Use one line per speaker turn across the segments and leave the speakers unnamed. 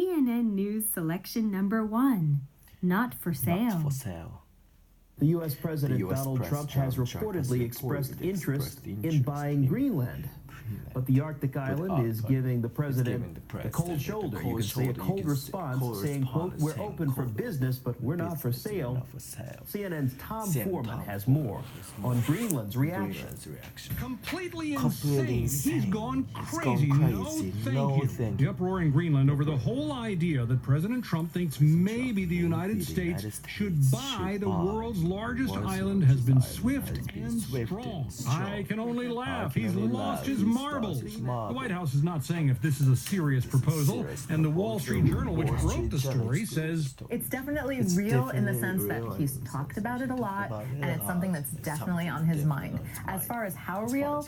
CNN News Selection Number 1. Not for sale.
Not for sale.
The U.S. President Donald Trump has reportedly expressed interest in buying Greenland. But the Arctic island is giving the president the cold shoulder. You can say a cold response saying, quote, "We're open for business, but we're not for sale." CNN's Tom Foreman has more on Greenland's reaction.
Completely insane. He's gone crazy. No, thank you. The uproar in Greenland over the whole idea that President Trump thinks maybe the United States should buy the world's largest island has been swift and strong. I can only laugh. He's lost his marbles. The White House is not saying if this is a serious proposal, and the Wall Street Journal, which wrote the story, says
it's definitely real in the sense that he's talked about it a lot, and it's something that's definitely on his mind. As far as how real,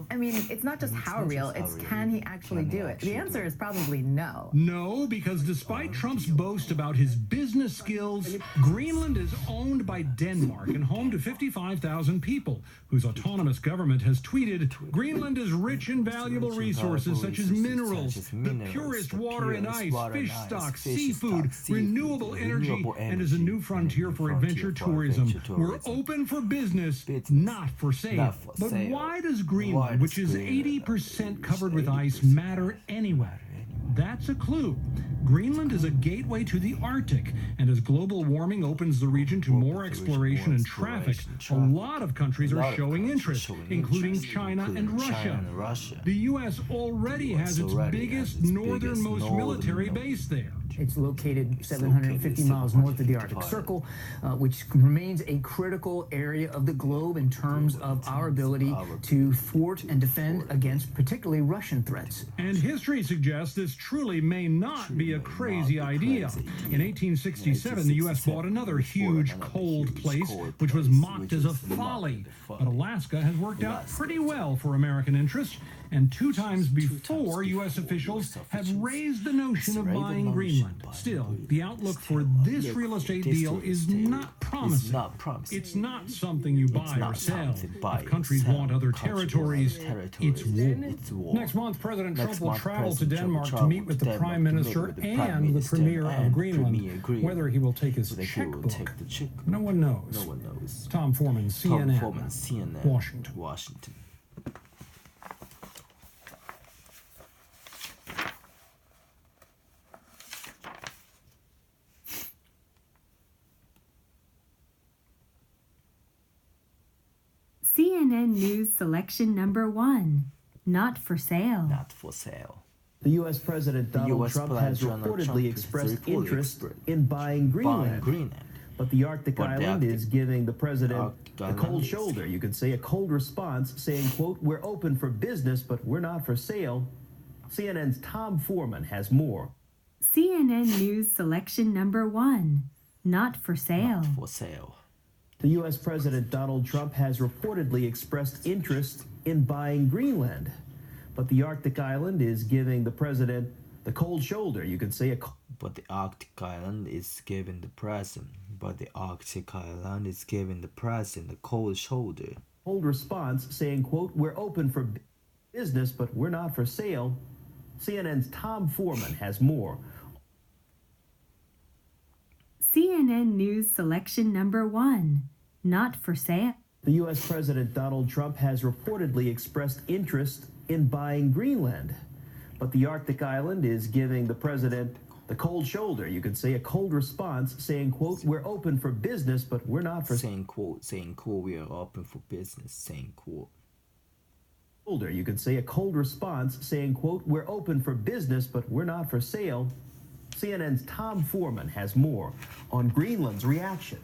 I mean, it's not just how real, it's can he actually do it? The answer is probably no.
No, because despite Trump's boast about his business skills, Greenland is owned by Denmark and home to 55,000 people, whose autonomous government has tweeted, "Greenland is rich in valuable resources such as minerals, the purest water and ice, fish stocks, seafood, renewable energy, and is a new frontier for adventure tourism. We're open for business, not for sale." But why does Greenland, which is 80% covered with ice, matter anyway? That's a clue. Greenland is a gateway to the Arctic, and as global warming opens the region to more exploration and traffic, a lot of countries are showing interest, including China and Russia. The U.S. already has its biggest northernmost military base there.
It's located 750 miles north of the Arctic Circle, which remains a critical area of the globe in terms of our ability to thwart and defend against particularly Russian threats.
And history suggests this truly may not be a crazy idea. In 1867, the U.S. bought another huge cold place, which was mocked as a folly. But Alaska has worked out pretty well for American interests, and 2 times before, U.S. officials have raised the notion of buying Greenland. Still, the outlook for this real estate deal is not promising. It's not something you buy or sell. If countries want other territories, it's war. Next month, President Trump will travel to Denmark to meet with the Prime Minister and the Premier of Greenland. Whether he will take his checkbook, no one knows. Tom Foreman, CNN, Washington.
CNN News Selection Number 1. Not for sale.
Not for sale.
The U.S. President Donald Trump has reportedly expressed interest in buying Greenland. But the Arctic island is giving the president a cold shoulder. You could say a cold response saying, quote, "We're open for business, but we're not for sale." CNN's Tom Foreman has more.
CNN News Selection Number 1. Not for sale.
Not for sale.
The U.S. President Donald Trump has reportedly expressed interest in buying Greenland. But the Arctic island is giving the president the cold shoulder. You could say
But the Arctic island is giving the president. The cold shoulder.
Cold response saying, quote, "We're open for business, but we're not for sale." CNN's Tom Foreman has more.
CNN News Selection Number 1. Not for sale.
The U.S. President Donald Trump has reportedly expressed interest in buying Greenland. But the Arctic island is giving the president the cold shoulder. You could say a cold response saying, quote, "We're open for business, but we're not for
saying quote, we are open for business, saying quote.
You could say a cold response saying, quote, "We're open for business, but we're not for sale." CNN's Tom Foreman has more on Greenland's reaction.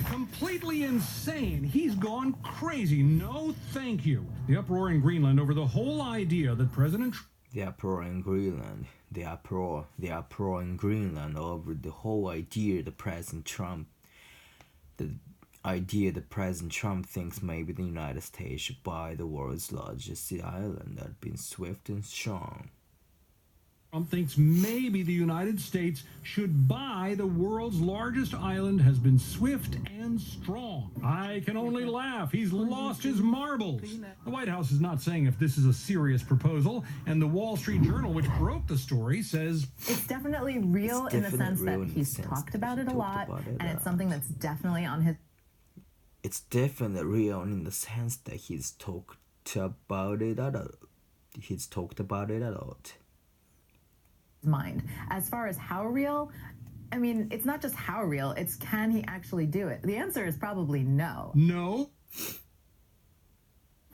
Completely insane. He's gone crazy. No, thank you. The uproar in Greenland over the whole idea that President
The uproar in Greenland over the whole idea that President Trump thinks maybe the United States should buy the world's largest island has been swift and strong.
Trump thinks maybe the United States should buy the world's largest island has been swift and strong. I can only laugh. He's lost his marbles. The White House is not saying if this is a serious proposal, and the Wall Street Journal, which broke the story, says
it's definitely real in the sense that he's talked about it a lot, and it's something that's definitely on his...
It's definitely real in the sense that he's talked about it a lot. He's talked about it a lot.
Mind. As far as how real, I mean, it's not just how real, it's can he actually do it? The answer is probably no.
No.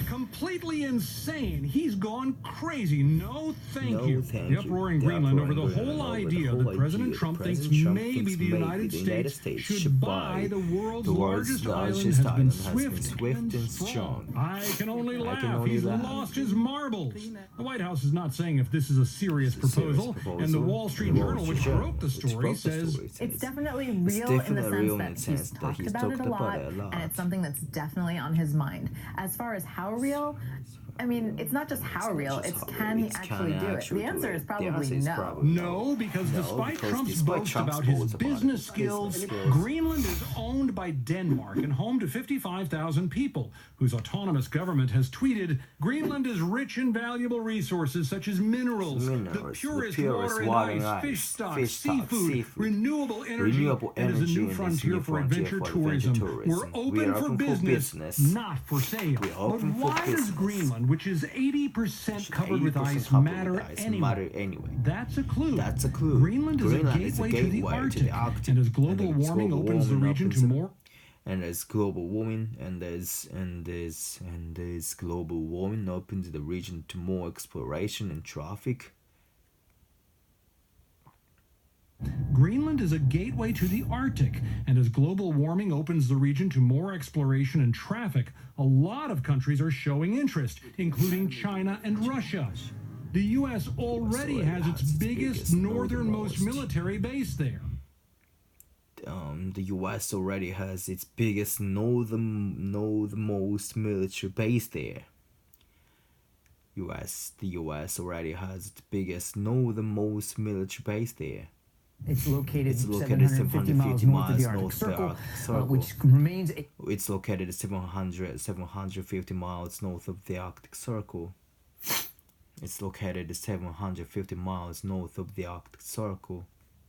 Completely insane. He's gone crazy. No, thank you. The uproar in Greenland over the whole idea that President Trump thinks maybe the United States should buy the world's largest island has been swift and strong. I can only laugh. He's lost his marbles. The White House is not saying if this is a serious proposal, and the Wall Street Journal, which broke the story, says
it's definitely real in the sense that he's talked about it a lot, and it's something that's definitely on his mind. As far as how real, I mean, it's not just how real, it's can he actually do it? The answer is probably no.
No, because despite Trump's boast about his business skills, Greenland is owned by Denmark and home to 55,000 people, whose autonomous government has tweeted, Greenland is rich in valuable resources such as minerals, the purest water and ice, fish stocks, seafood, renewable energy, and is a new frontier for adventure tourism. We're open for business, not for sale. But why does Greenland, which is 80% covered with ice, matter anyway? That's a clue. Greenland is a gateway to the Arctic, and as global warming opens the region to more...
And as global warming global warming opens the region to more exploration and traffic.
Greenland is a gateway to the Arctic, and as global warming opens the region to more exploration and traffic, a lot of countries are showing interest, including China and Russia. The U.S. already has its biggest northernmost military base there.
The U.S. already has its biggest northernmost military base there. The U.S. already has its biggest northernmost military base there.
It's located 750 miles north of the Arctic Circle, which remains...
It's located 750 miles north of the Arctic Circle. It's located 750 miles north of the Arctic Circle.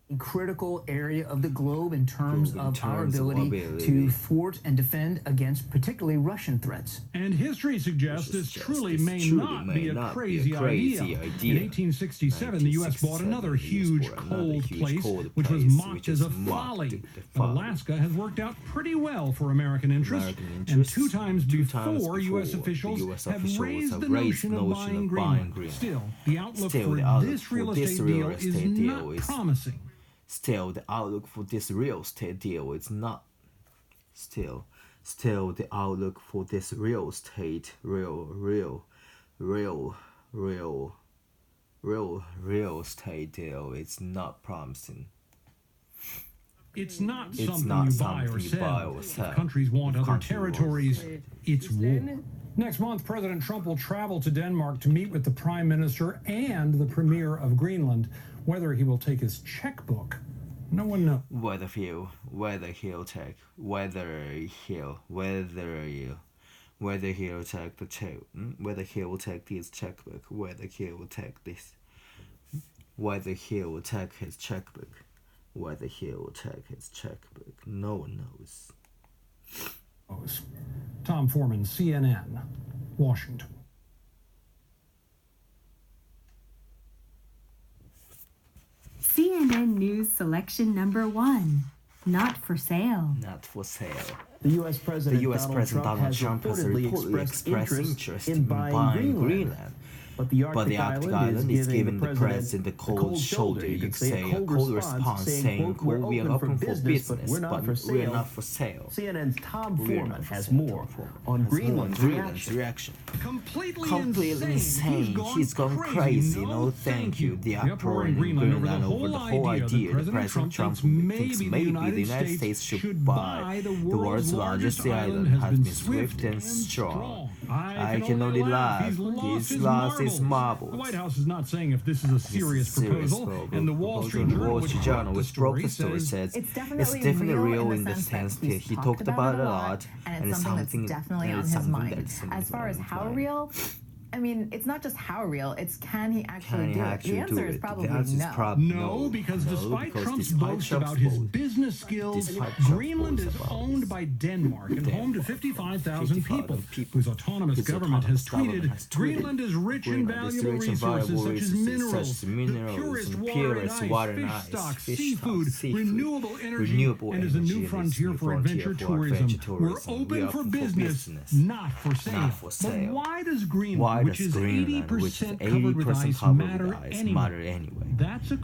A critical area of the globe in terms of our ability to thwart and defend against particularly Russian threats.
And history suggests this truly may not be a crazy idea. In 1867, the U.S. bought another huge cold place, which was mocked as a folly. But Alaska has worked out pretty well for American interests, and two times before, U.S. officials have raised the notion of buying Greenland. Still, the outlook for this real estate deal is not promising.
Still, the outlook for this real estate deal is not. Still, the outlook for this real estate real estate deal is not promising.
It's not something you buy or sell. If countries want other territories, it's war. Next month, President Trump will travel to Denmark to meet with the Prime Minister and the Premier of Greenland. Whether he will take his checkbook, no one knows.
Whether he'll take his checkbook, whether he'll take his checkbook, no one knows.
Tom Foreman, CNN, Washington.
CNN News Selection Number 1. Not for sale.
Not for sale.
The U.S. President Donald Trump has reportedly expressed interest in buying Greenland. But the Arctic island is giving the president the cold shoulder. You could say a cold response saying, quote, we are open for business, but we're not for sale. CNN's Tom Foreman has more on Greenland's reaction.
Completely
insane. He's gone crazy. No, thank you. The uproar in Greenland over the whole idea that President Trump thinks maybe the United States should buy the world's largest island has been swift and strong. I can only laugh. He's lost his marbles.
The White House is not saying if this is a serious proposal, and the Wall Street Journal, which broke the story,
says
it's
definitely real in the sense that he talked about it a lot,
and it's something that's definitely on his mind. As far as how real, I mean, it's not just how real, it's can he actually do it? The answer is probably no.
No, because despite Trump's boast about his business skills, Greenland is owned by Denmark and home to 55,000 people, whose autonomous government has tweeted, Greenland is rich in valuable resources such as minerals, the purest water and ice, fish stocks, seafood, renewable energy, and is a new frontier for adventure tourism. We're open for business, not for sale. But why does Greenland, which is 80% covered with ice, matter anyway? That's a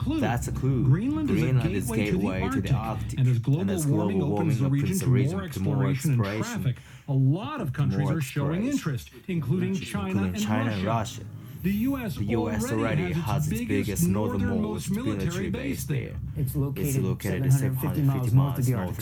clue. Greenland is a gateway to the Arctic, and as global warming opens the region to more exploration and traffic, a lot of countries are showing interest, including China and Russia. The U.S. already has its biggest northernmost military base there.
It's located 750 miles north of the Arctic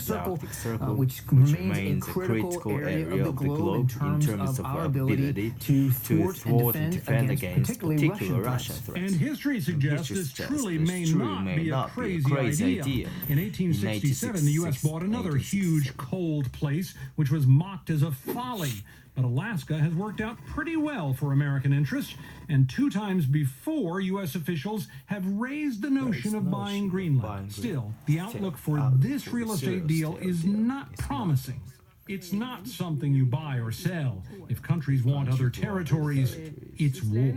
Circle, which remains a critical area of the globe in terms of our ability to thwart and defend against particularly Russian threats.
And history suggests this truly may not be a crazy idea. In 1867, the U.S. bought another huge cold place, which was mocked as a folly. But Alaska has worked out pretty well for American interests, and 2 times before, U.S. officials have raised the notion of buying Greenland. Still, the outlook for this real estate deal is not promising. It's not something you buy or sell. If countries want other territories, it's war.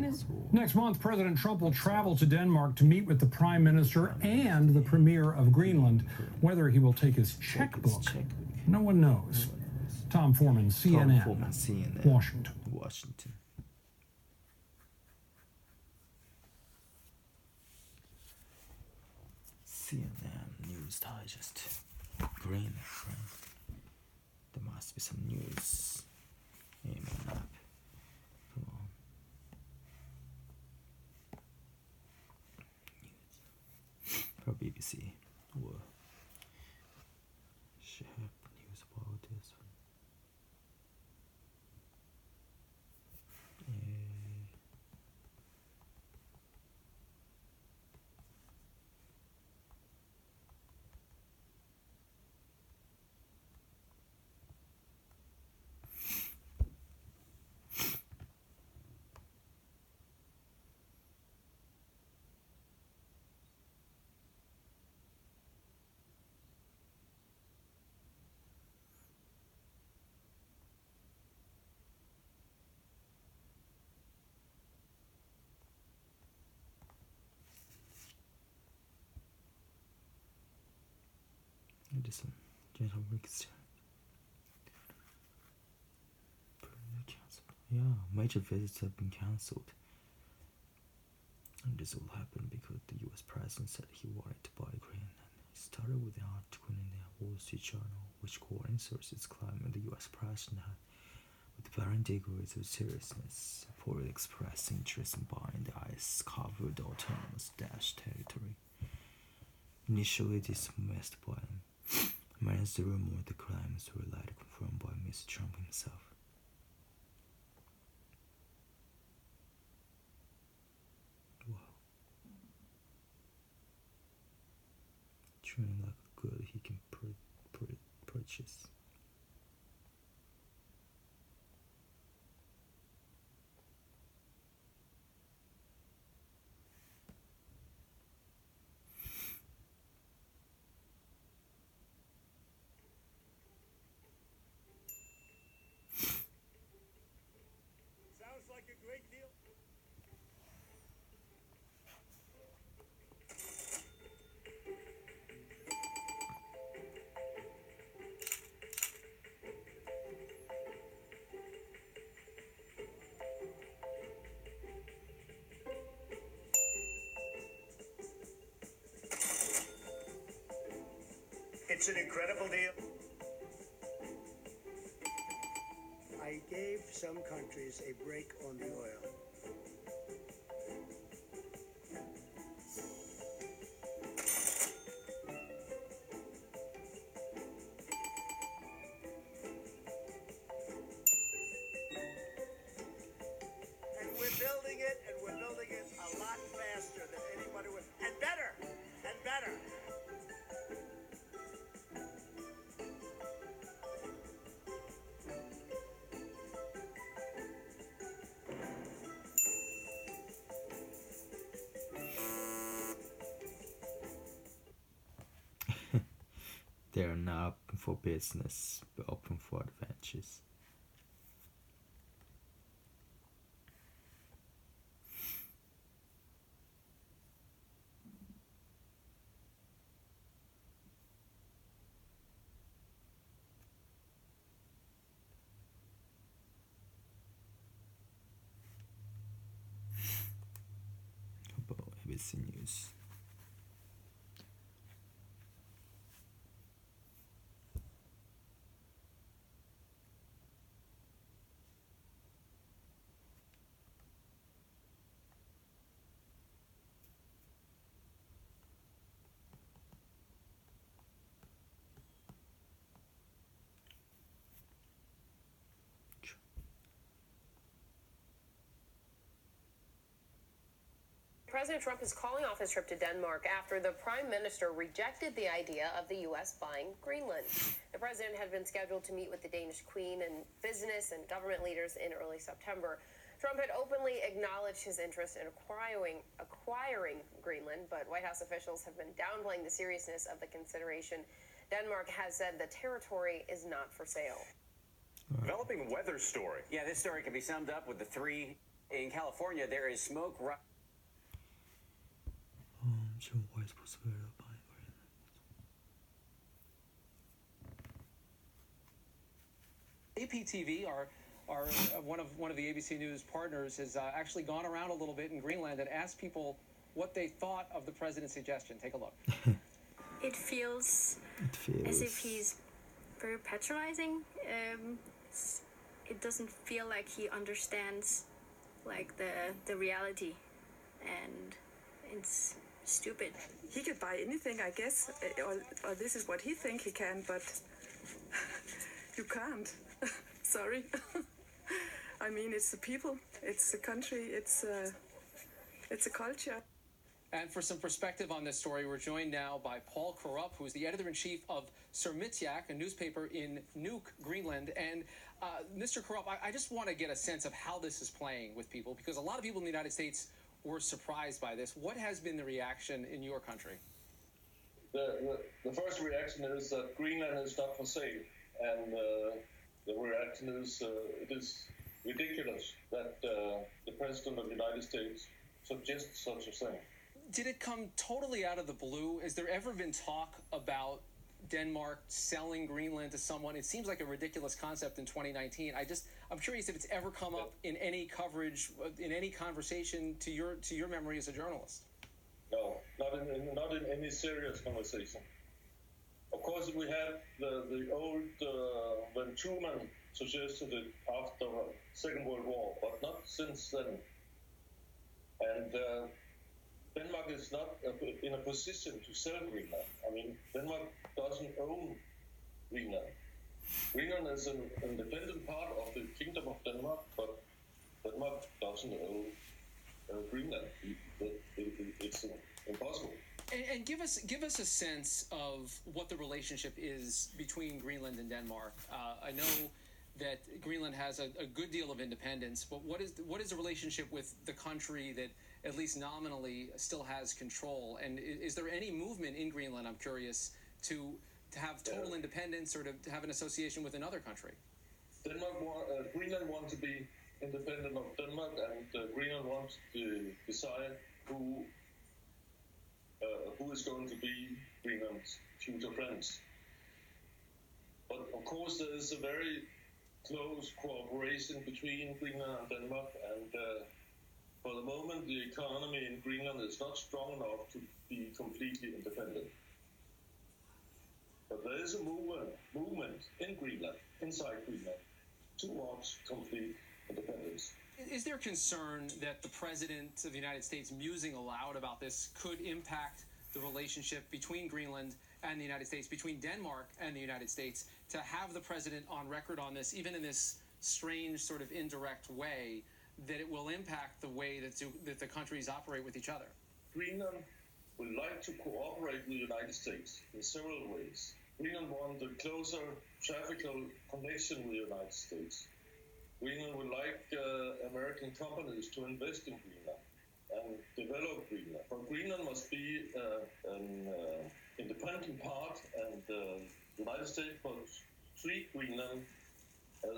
Next month, President Trump will travel to Denmark to meet with the Prime Minister and the Premier of Greenland. Whether he will take his checkbook, no one knows. Tom Foreman, CNN, Washington.
CNN News Digest. Greenland. There must be some news. Aiming up. Come on. News. From BBC. Or should have news about this one. Edison, General Mixture. Yeah, major visits have been cancelled. And this all happened because the US president said he wanted to buy Greenland. It started with an article in the Wall Street Journal, which quoting sources claiming the US president had, with varying degrees of seriousness, reportedly expressed interest in buying the ice-covered autonomous Dash territory. Initially dismissed by him, managed the rumor the claims were later confirmed by Mr. Trump himself. Wow. Treating like a good he can purchase.
It's an incredible deal. I gave some countries a break on the oil. matter?
They are not open for business, but open for adventures. About ABC News.
President Trump is calling off his trip to Denmark after the Prime Minister rejected the idea of the U.S. buying Greenland. The president had been scheduled to meet with the Danish Queen and business and government leaders in early September. Trump had openly acknowledged his interest in acquiring Greenland, but White House officials have been downplaying the seriousness of the consideration. Denmark has said the territory is not for sale.
Developing weather story. Yeah, this story can be summed up with the three. In California, there is smoke.
지금 Vice President buying
APTV, one of the ABC News partners, has actually gone around a little bit in Greenland and asked people what they thought of the president's suggestion. Take a look.
It feels as if he's very patronizing. It doesn't feel like he understands like the reality, and it's stupid.
He could buy anything, I guess, or this is what he thinks he can, but you can't. Sorry. I mean, it's the people, it's the country, it's a culture.
And for some perspective on this story, we're joined now by Paul Korup, who is the editor-in-chief of Sermitiak, a newspaper in Nuuk, Greenland. And Mr. Korup, I just want to get a sense of how this is playing with people, because a lot of people in the United States were surprised by this. What has been the reaction in your country?
The first reaction is that Greenland is not for sale, and the reaction is it is ridiculous that the President of the United States suggests such a thing.
Did it come totally out of the blue? Has there ever been talk about Denmark selling Greenland to someone? It seems like a ridiculous concept in 2019. I'm curious if it's ever come up in any coverage, in any conversation to your memory as a journalist.
No, not in any serious conversation. Of course, we had the old when Truman suggested it after the Second World War, but not since then. And Denmark is not in a position to sell Greenland. I mean, Denmark doesn't own Greenland. Greenland is an independent part of the Kingdom of Denmark, but Denmark doesn't own Greenland. It's impossible.
And give us a sense of what the relationship is between Greenland and Denmark. I know that Greenland has a good deal of independence, but what is the relationship with the country that at least nominally still has control? And is there any movement in Greenland, I'm curious, to have total independence or to have an association with another country?
Greenland wants to be independent of Denmark, and Greenland wants to decide who is going to be Greenland's future friends. But of course, there is a very close cooperation between Greenland and Denmark, and for the moment, the economy in Greenland is not strong enough to be completely independent. But there is a movement in Greenland, inside Greenland, towards complete independence.
Is there concern that the President of the United States musing aloud about this could impact the relationship between Greenland and the United States, between Denmark and the United States, to have the President on record on this, even in this strange sort of indirect way, that it will impact the way that the countries operate with each other?
Greenland would like to cooperate with the United States in several ways. Greenland wants a closer traffical connection with the United States. Greenland would like American companies to invest in Greenland and develop Greenland. But Greenland must be an independent part, and the United States must treat Greenland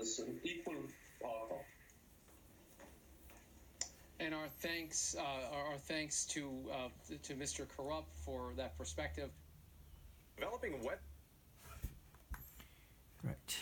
as an equal partner.
And our thanks to Mr. Karup for that perspective.
Developing web.
Right.